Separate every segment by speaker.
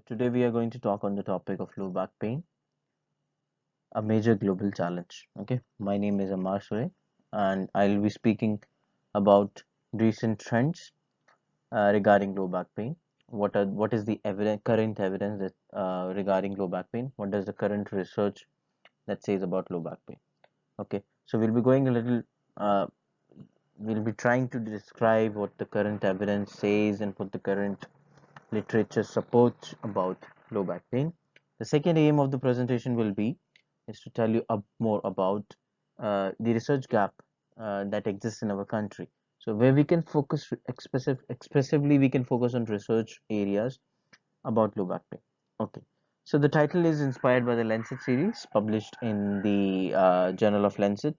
Speaker 1: Today we are going to talk on the topic of low back pain, a major global challenge. Okay, my name is Amar Sure, and I'll be speaking about recent trends regarding low back pain. What is the current evidence that regarding low back pain? What does the current research that says about low back pain? Okay, so we'll be going a little. Uh, we'll be trying to describe what the current evidence says and what the current literature supports about low back pain. The second aim of the presentation will be is to tell you more about the research gap that exists in our country. So where we can focus expressively, we can focus on research areas about low back pain. Okay. So the title is inspired by the Lancet series published in the Journal of Lancet.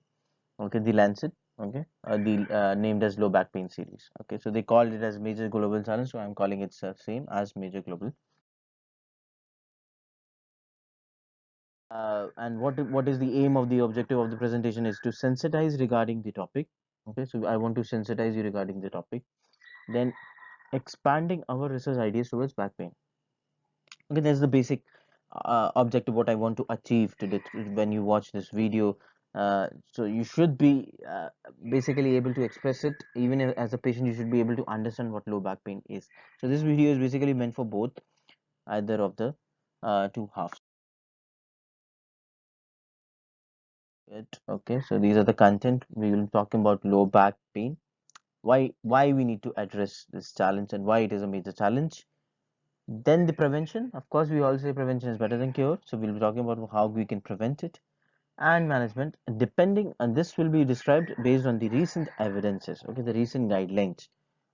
Speaker 1: Okay, the Lancet. Okay, the named as low back pain series. Okay, so they called it as major global challenge, so I'm calling it same as major global. And what is the aim of the objective of the presentation is to sensitize regarding the topic. Okay, so I want to sensitize you regarding the topic. Then expanding our research ideas towards back pain. Okay, that's the basic objective what I want to achieve today when you watch this video. So you should be basically able to express it. Even as a patient, you should be able to understand what low back pain is. So this video is basically meant for both, either of the two halves. Okay, so these are the content we will be talking about low back pain. Why we need to address this challenge and why it is a major challenge. Then the prevention. Of course, we all say prevention is better than cure. So we'll be talking about how we can prevent it and management. Depending on this will be described based on the recent evidences. Okay, the recent guidelines.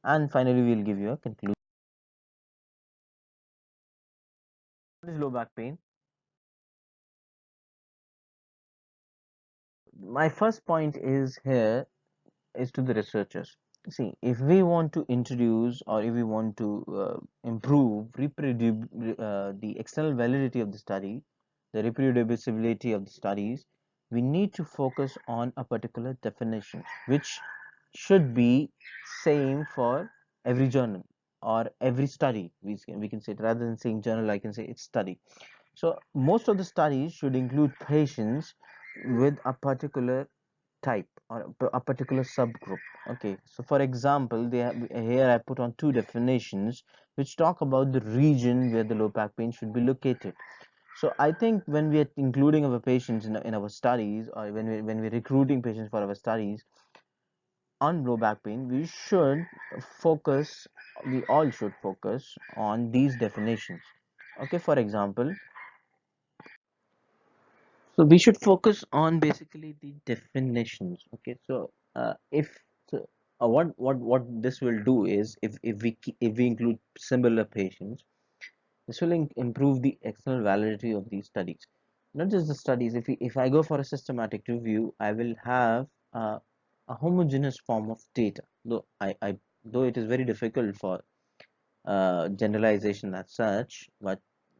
Speaker 1: And finally, we'll give you a conclusion. What is low back pain? My first point is here is to the researchers. See, if we want to introduce or if we want to improve the external validity of the study, the reproducibility of the studies, we need to focus on a particular definition, which should be same for every journal or every study. We can say it rather than saying journal, I can say it's study. So most of the studies should include patients with a particular type or a particular subgroup. Okay, so for example, here I put on two definitions which talk about the region where the low back pain should be located. So I think when we are including our patients in our studies, or when we're recruiting patients for our studies on low back pain, focus we all should focus on these definitions. Okay, for example, so we should focus on basically the definitions. Okay, so if so, what this will do is if we include similar patients, this will improve the external validity of these studies. Not just the studies. If I go for a systematic review, I will have a homogeneous form of data. Though it is very difficult for generalization as such, but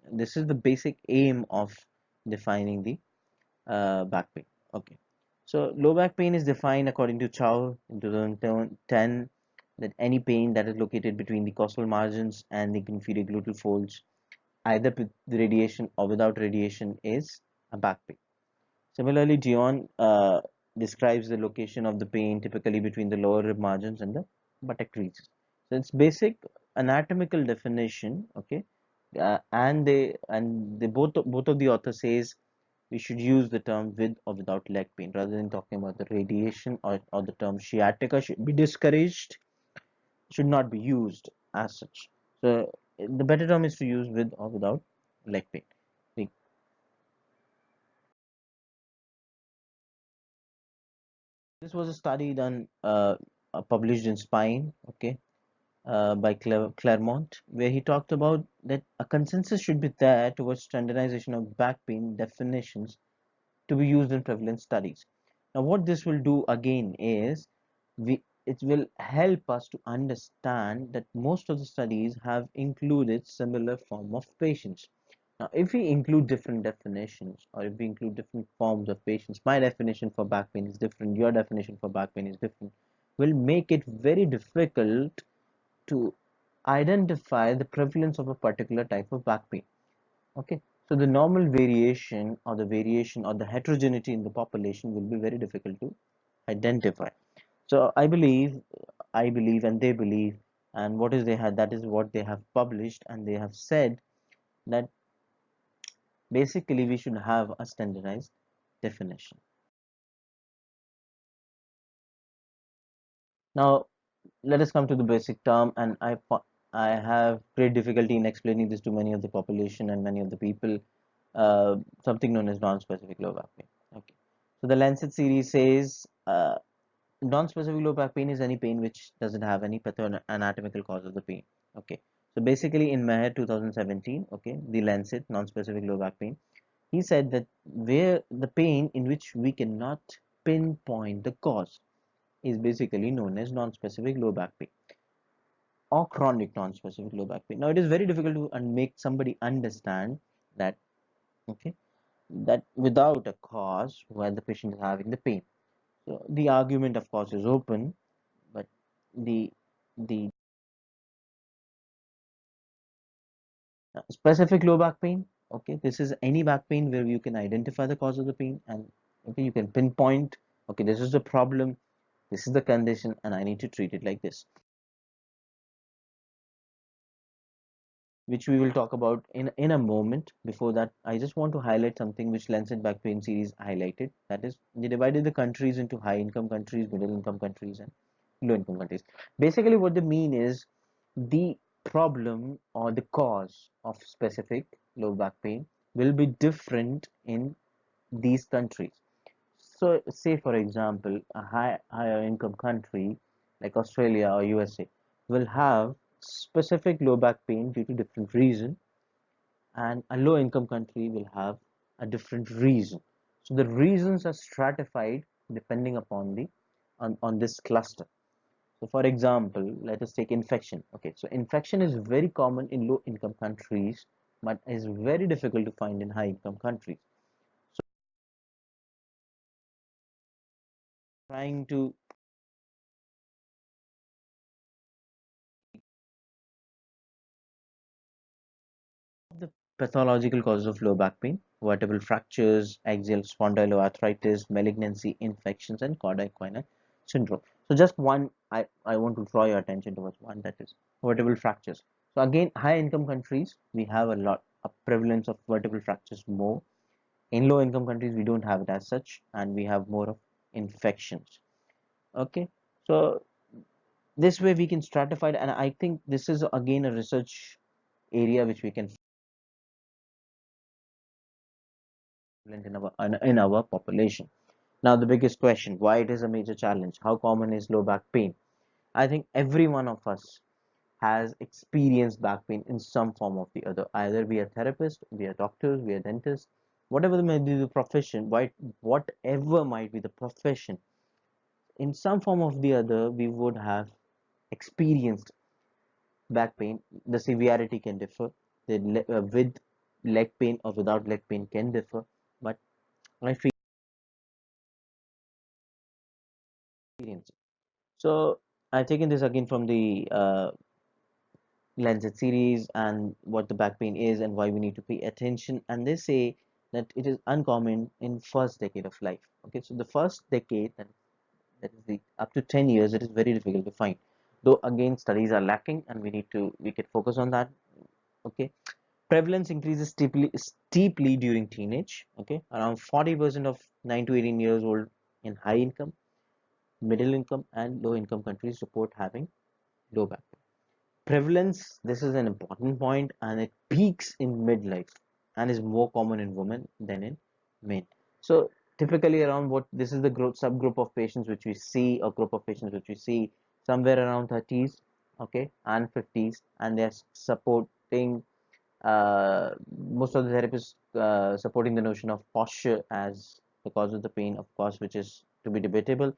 Speaker 1: this is the basic aim of defining the back pain. Okay. So low back pain is defined according to Chow in 2010 that any pain that is located between the costal margins and the inferior gluteal folds, either with radiation or without radiation, is a back pain. Similarly, Dion describes the location of the pain typically between the lower rib margins and the buttock regions. So it's basic anatomical definition. Okay, and they both of the authors says we should use the term with or without leg pain rather than talking about the radiation, or the term sciatica should be discouraged, should not be used as such. So the better term is to use with or without leg pain. See, this was a study done published in Spine, okay, by Claremont, where he talked about that a consensus should be there towards standardization of back pain definitions to be used in prevalence studies. Now, what this will do again is it will help us to understand that most of the studies have included similar form of patients. Now, if we include different definitions or if we include different forms of patients, my definition for back pain is different, your definition for back pain is different, will make it very difficult to identify the prevalence of a particular type of back pain. Okay, so the normal variation or the heterogeneity in the population will be very difficult to identify. So I believe, and they believe, and what is they had that is what they have published, and they have said that basically we should have a standardized definition. Now let us come to the basic term, and I have great difficulty in explaining this to many of the population and many of the people. Something known as non-specific low back pain. Okay, so the Lancet series says non-specific low back pain is any pain which doesn't have any pathoanatomical cause of the pain. Okay, so basically in Meher 2017, okay, the Lancet non-specific low back pain, he said that where the pain in which we cannot pinpoint the cause is basically known as non-specific low back pain or chronic non-specific low back pain. Now it is very difficult to make somebody understand that, okay, that without a cause where the patient is having the pain. So the argument of course is open, but the the specific low back pain, okay, this is any back pain where you can identify the cause of the pain, and okay, you can pinpoint, okay, this is the problem, this is the condition, and I need to treat it like this, which we will talk about in a moment. Before that, I just want to highlight something which Lancet Back Pain series highlighted. That is, they divided the countries into high income countries, middle income countries, and low income countries. Basically, what they mean is the problem or the cause of specific low back pain will be different in these countries. So, say for example, a higher income country like Australia or USA will have specific low back pain due to different reason, and a low income country will have a different reason. So the reasons are stratified depending upon on this cluster. So for example, let us take infection. Okay, so infection is very common in low income countries, but is very difficult to find in high income countries. So trying to the pathological causes of low back pain: vertebral fractures, axial spondyloarthritis, malignancy, infections, and cauda syndrome. So just one, I want to draw your attention towards one, that is vertebral fractures. So again, high income countries, we have a prevalence of vertebral fractures more. In low income countries, we don't have it as such, and we have more of infections. Okay, so this way we can stratify it, and I think this is again a research area which we can in our population. Now, the biggest question: why it is a major challenge? How common is low back pain? I think every one of us has experienced back pain in some form of the other. Either we are therapists, we are doctors, we are dentists, whatever may be the profession, whatever might be the profession, in some form of the other, we would have experienced back pain. The severity can differ. With leg pain or without leg pain can differ, but I feel experience. So I've taken this again from the Lancet series, and what the back pain is and why we need to pay attention. And they say that it is uncommon in first decade of life. Okay, so the first decade, that is the up to 10 years, it is very difficult to find. Though again, studies are lacking, and we can focus on that. Okay, prevalence increases steeply during teenage. Okay, around 40% of 9 to 18 years old in high income, middle income, and low income countries report having low back pain. Prevalence, this is an important point, and it peaks in midlife and is more common in women than in men. So typically around what this is the subgroup of patients which we see, or group of patients which we see somewhere around 30s, okay, and 50s, and they're supporting most of the therapists supporting the notion of posture as the cause of the pain, of course, which is to be debatable,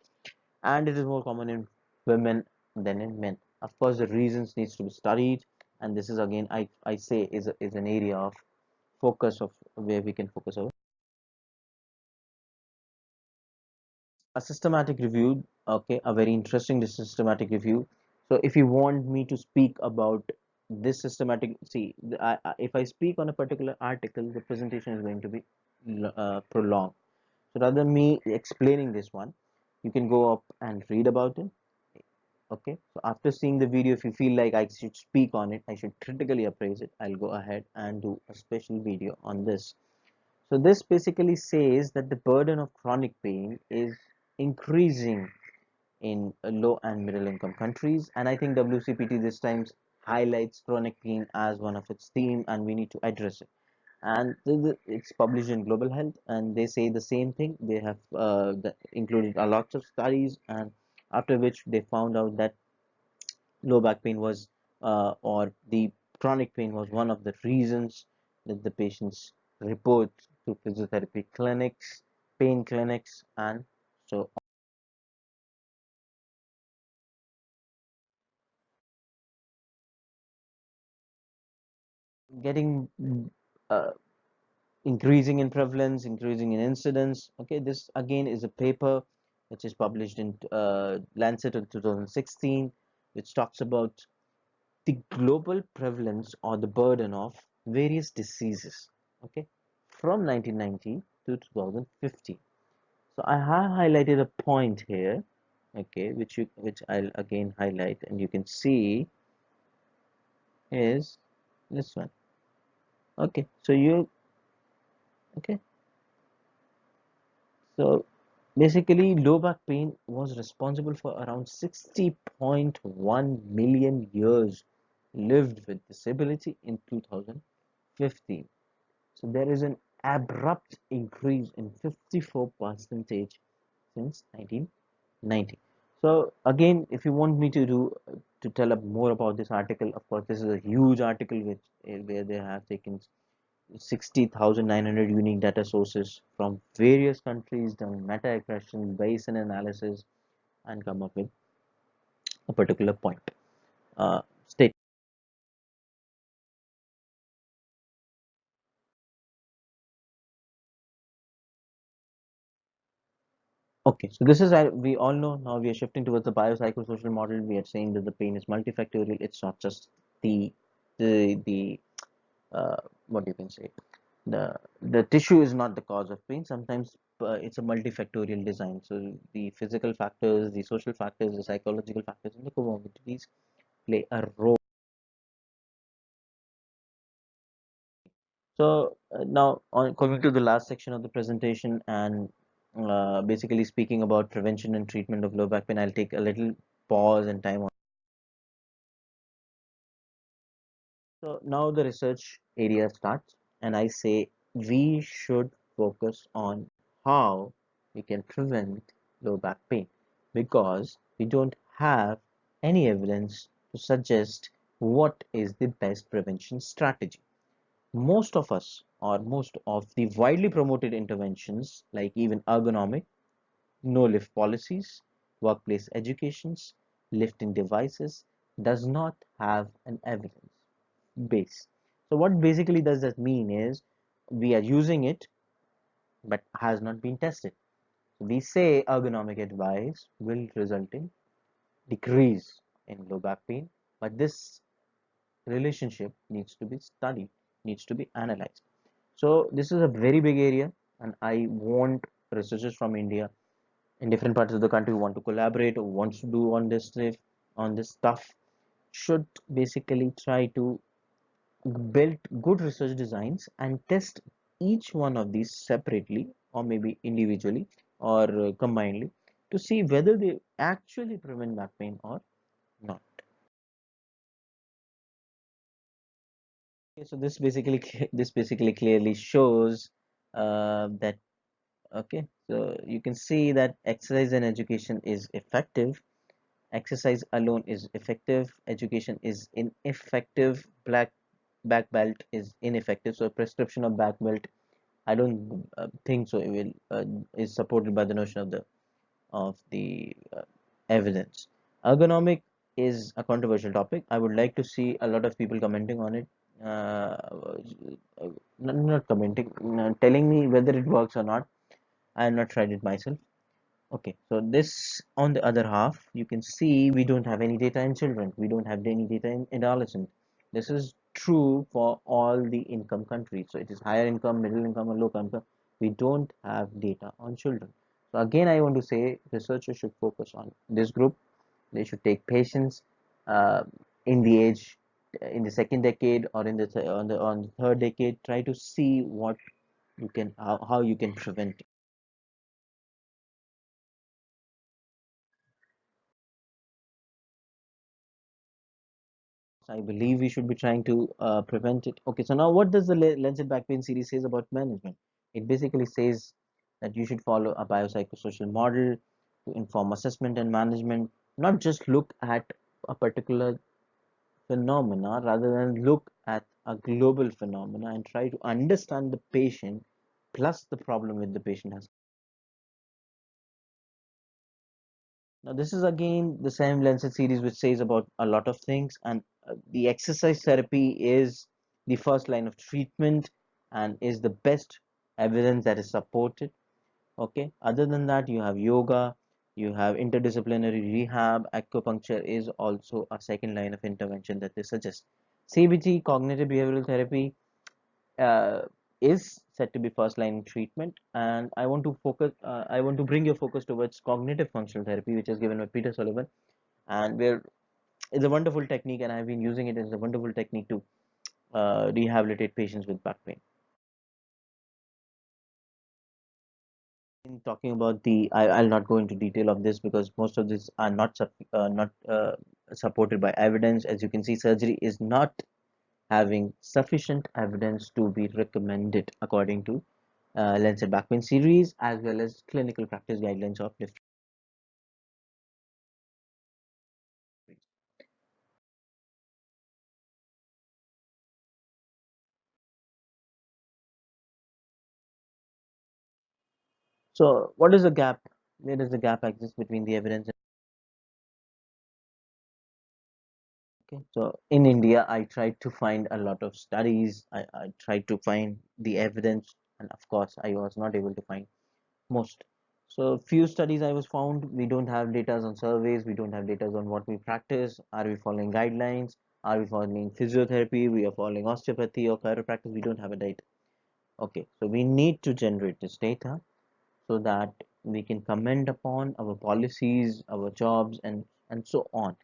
Speaker 1: and it is more common in women than in men. Of course, the reasons needs to be studied, and this is again I say is an area of focus of where we can focus on. A systematic review, okay, a very interesting systematic review. So if you want me to speak about this systematic, see, if I speak on a particular article, the presentation is going to be prolonged. So rather than me explaining this one, you can go up and read about it. Okay. So after seeing the video, if you feel like I should speak on it, I should critically appraise it, I'll go ahead and do a special video on this. So this basically says that the burden of chronic pain is increasing in low and middle income countries, and I think WCPT this time highlights chronic pain as one of its theme, and we need to address it. And it's published in Global Health, and they say the same thing. They have included a lot of studies, and after which they found out that low back pain was or the chronic pain was one of the reasons that the patients report to physiotherapy clinics, pain clinics, and so getting uh, increasing in prevalence, increasing in incidence. Okay, this again is a paper which is published in Lancet in 2016, which talks about the global prevalence or the burden of various diseases. Okay, from 1990 to 2015. So I have highlighted a point here. Okay, which I'll again highlight, and you can see is this one. Okay, so you okay. So basically, low back pain was responsible for around 60.1 million years lived with disability in 2015. So there is an abrupt increase in 54 percentage since 1990. So again, if you want me to do to tell up more about this article, of course, this is a huge article which where they have taken 60,900 unique data sources from various countries, done meta-accretion, Bayesian analysis, and come up with a particular point. State. Okay, so this is we all know now we are shifting towards the biopsychosocial model. We are saying that the pain is multifactorial. It's not just the the uh, what you can say the tissue is not the cause of pain. Sometimes it's a multifactorial design. So the physical factors, the social factors, the psychological factors, and the comorbidities play a role. So now on coming to the last section of the presentation and basically speaking about prevention and treatment of low back pain, I'll take a little pause and time on. So now the research area starts, and I say we should focus on how we can prevent low back pain because we don't have any evidence to suggest what is the best prevention strategy. Most of us, or most of the widely promoted interventions, like even ergonomic, no lift policies, workplace educations, lifting devices, does not have an evidence base. So what basically does that mean is we are using it but has not been tested. So we say ergonomic advice will result in decrease in low back pain, but this relationship needs to be studied, needs to be analyzed. So this is a very big area, and I want researchers from India in different parts of the country who want to collaborate or wants to do on this stuff should basically try to build good research designs and test each one of these separately or maybe individually or combinedly to see whether they actually prevent back pain or not. Okay, so this basically clearly shows that okay, so you can see that exercise and education is effective. Exercise alone is effective. Education is ineffective. Back belt is ineffective. So prescription of back belt, I don't think so. It will is supported by the notion of the evidence. Ergonomic is a controversial topic. I would like to see a lot of people commenting on it. Not commenting, telling me whether it works or not. I have not tried it myself. Okay, so this on the other half, you can see we don't have any data in children. We don't have any data in adolescent. This is true for all the income countries. So it is higher income, middle income, or low income. We don't have data on children. So again, I want to say researchers should focus on this group. They should take patients uh, in the age in the second decade or in the on the third decade. Try to see what you can how you can prevent. I believe we should be trying to prevent it. Okay, so now what does the Lancet Back Pain series says about management? It basically says that you should follow a biopsychosocial model to inform assessment and management, not just look at a particular phenomena, rather than look at a global phenomena and try to understand the patient plus the problem with the patient has. Now, this is again the same Lancet series which says about a lot of things, and the exercise therapy is the first line of treatment and is the best evidence that is supported. Okay, other than that, you have yoga, you have interdisciplinary rehab, acupuncture is also a second line of intervention that they suggest. CBT, cognitive behavioral therapy, uh, is said to be first line treatment, and I want to bring your focus towards cognitive functional therapy, which is given by Peter Sullivan, and where it's a wonderful technique, and I've been using it as a wonderful technique to rehabilitate patients with back pain. In talking about I'll not go into detail of this because most of this are not supported by evidence. As you can see, surgery is not having sufficient evidence to be recommended according to Lancet Back Pain series as well as clinical practice guidelines of different. So, what is the gap? Where does the gap exist between the evidence? Okay, so in India, I tried to find a lot of studies. I tried to find the evidence, and of course, I was not able to find most. So few studies I was found. We don't have data on surveys. We don't have data on what we practice. Are we following guidelines? Are we following physiotherapy? We are following osteopathy or chiropractic. We don't have a data. Okay, so we need to generate this data so that we can comment upon our policies, our jobs, and so on.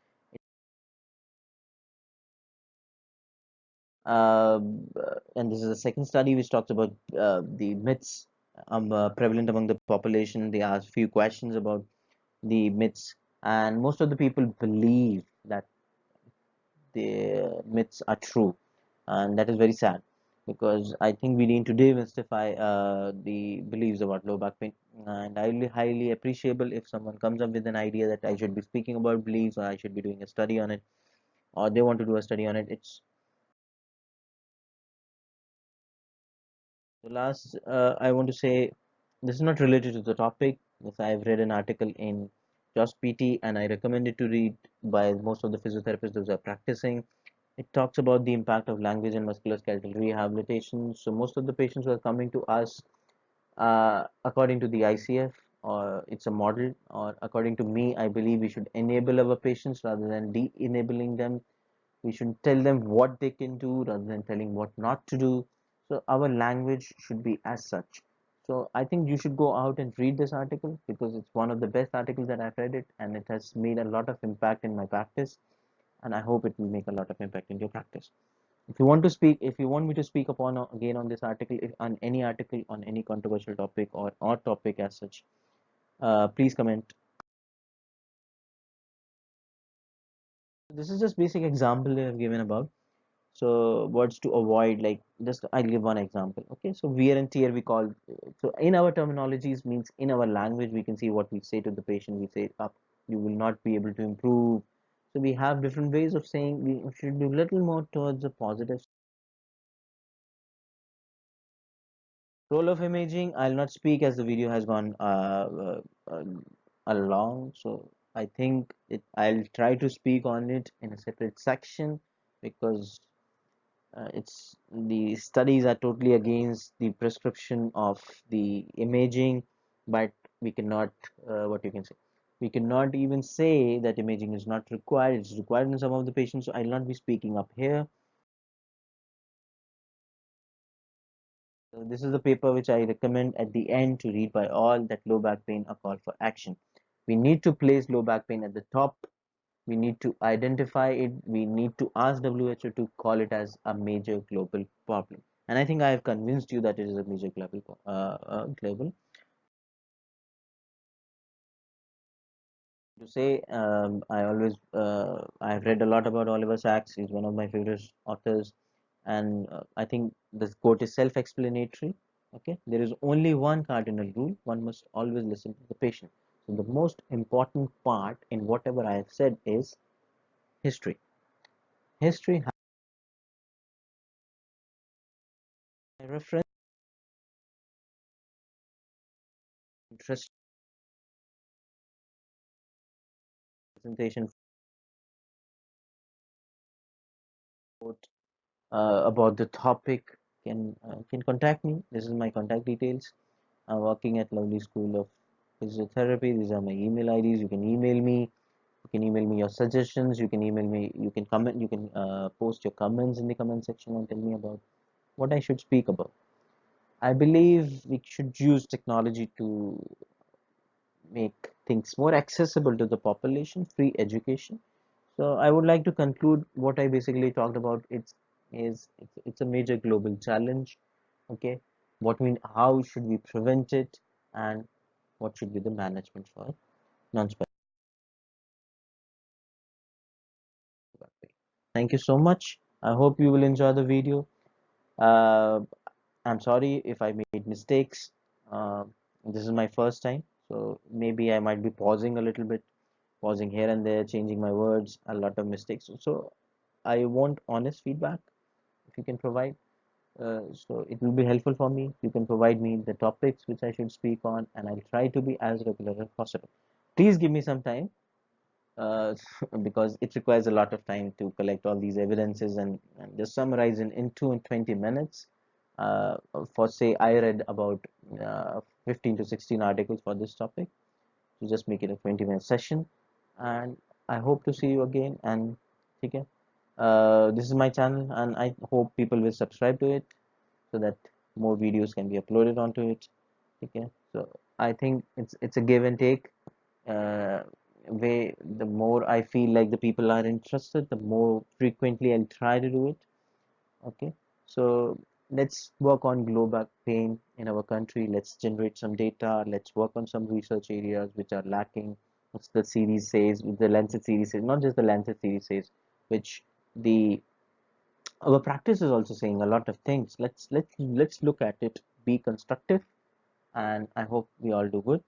Speaker 1: And this is the second study which talks about the myths prevalent among the population. They ask few questions about the myths, and most of the people believe that the myths are true, and that is very sad because I think we need to demystify the beliefs about low back pain. And I will highly appreciable if someone comes up with an idea that I should be speaking about beliefs or I should be doing a study on it, or they want to do a study on it. It's the last. I want to say this is not related to the topic. Yes, I've read an article in Just PT, and I recommend it to read by most of the physiotherapists those are practicing. It talks about the impact of language and musculoskeletal rehabilitation. So most of the patients who are coming to us, according to the ICF, or it's a model, or according to me, I believe we should enable our patients rather than de-enabling them. We should tell them what they can do rather than telling what not to do. So our language should be as such. So I think you should go out and read this article because it's one of the best articles that I've read it, and it has made a lot of impact in my practice, and I hope it will make a lot of impact in your practice. If you want to speak, if you want me to speak upon again on this article, if on any article on any controversial topic or topic as such, please comment. This is just basic example I have given about. So words to avoid, like just I'll give one example. Okay, so wear and tear we call. So in our terminologies means in our language we can see what we say to the patient. We say up, you will not be able to improve. So we have different ways of saying we should do little more towards the positive. Role of imaging, I'll not speak as the video has gone along, so I think I'll try to speak on it in a separate section because it's the studies are totally against the prescription of the imaging, but we cannot what you can say, we cannot even say that imaging is not required. It's required in some of the patients, so I'll not be speaking up here. So this is the paper which I recommend at the end to read by all, that low back pain, a call for action. We need to place low back pain at the top. We need to identify it. We need to ask WHO to call it as a major global problem. And I think I have convinced you that it is a major global. To say, I've read a lot about Oliver Sacks. He's one of my favorite authors, and I think this quote is self-explanatory. Okay, there is only one cardinal rule: one must always listen to the patient. So the most important part in whatever I have said is history. History has reference, interest, presentation, about the topic, can contact me. This is my contact details. I'm working at Lovely School of Physiotherapy. These are my email IDs. You can email me. You can email me your suggestions. You can email me. You can comment. You can post your comments in the comment section and tell me about what I should speak about. I believe we should use technology to make things more accessible to the population, free education. So I would like to conclude what I basically talked about. It's a major global challenge. Okay, how should we prevent it, and what should be the management for non-specific pain. Thank you so much. I hope you will enjoy the video. Uh, I'm sorry if I made mistakes. Uh, this is my first time, so maybe I might be pausing a little bit, pausing here and there, changing my words, a lot of mistakes. So I want honest feedback if you can provide. So it will be helpful for me. You can provide me the topics which I should speak on, and I'll try to be as regular as possible. Please give me some time, uh, because it requires a lot of time to collect all these evidences and just summarize in 20 minutes. For say, I read about 15 to 16 articles for this topic, to just make it a 20-minute session. And I hope to see you again. And okay, this is my channel, and I hope people will subscribe to it so that more videos can be uploaded onto it. Okay, so I think it's a give and take. uh, Way the more I feel like the people are interested, the more frequently I'll try to do it. Okay, so let's work on global pain in our country. Let's generate some data. Let's work on some research areas which are lacking. What's the series says, the Lancet series says, not just the Lancet series says, which the our practice is also saying a lot of things. Let's look at it, be constructive, and I hope we all do good.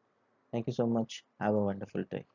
Speaker 1: Thank you so much. Have a wonderful day.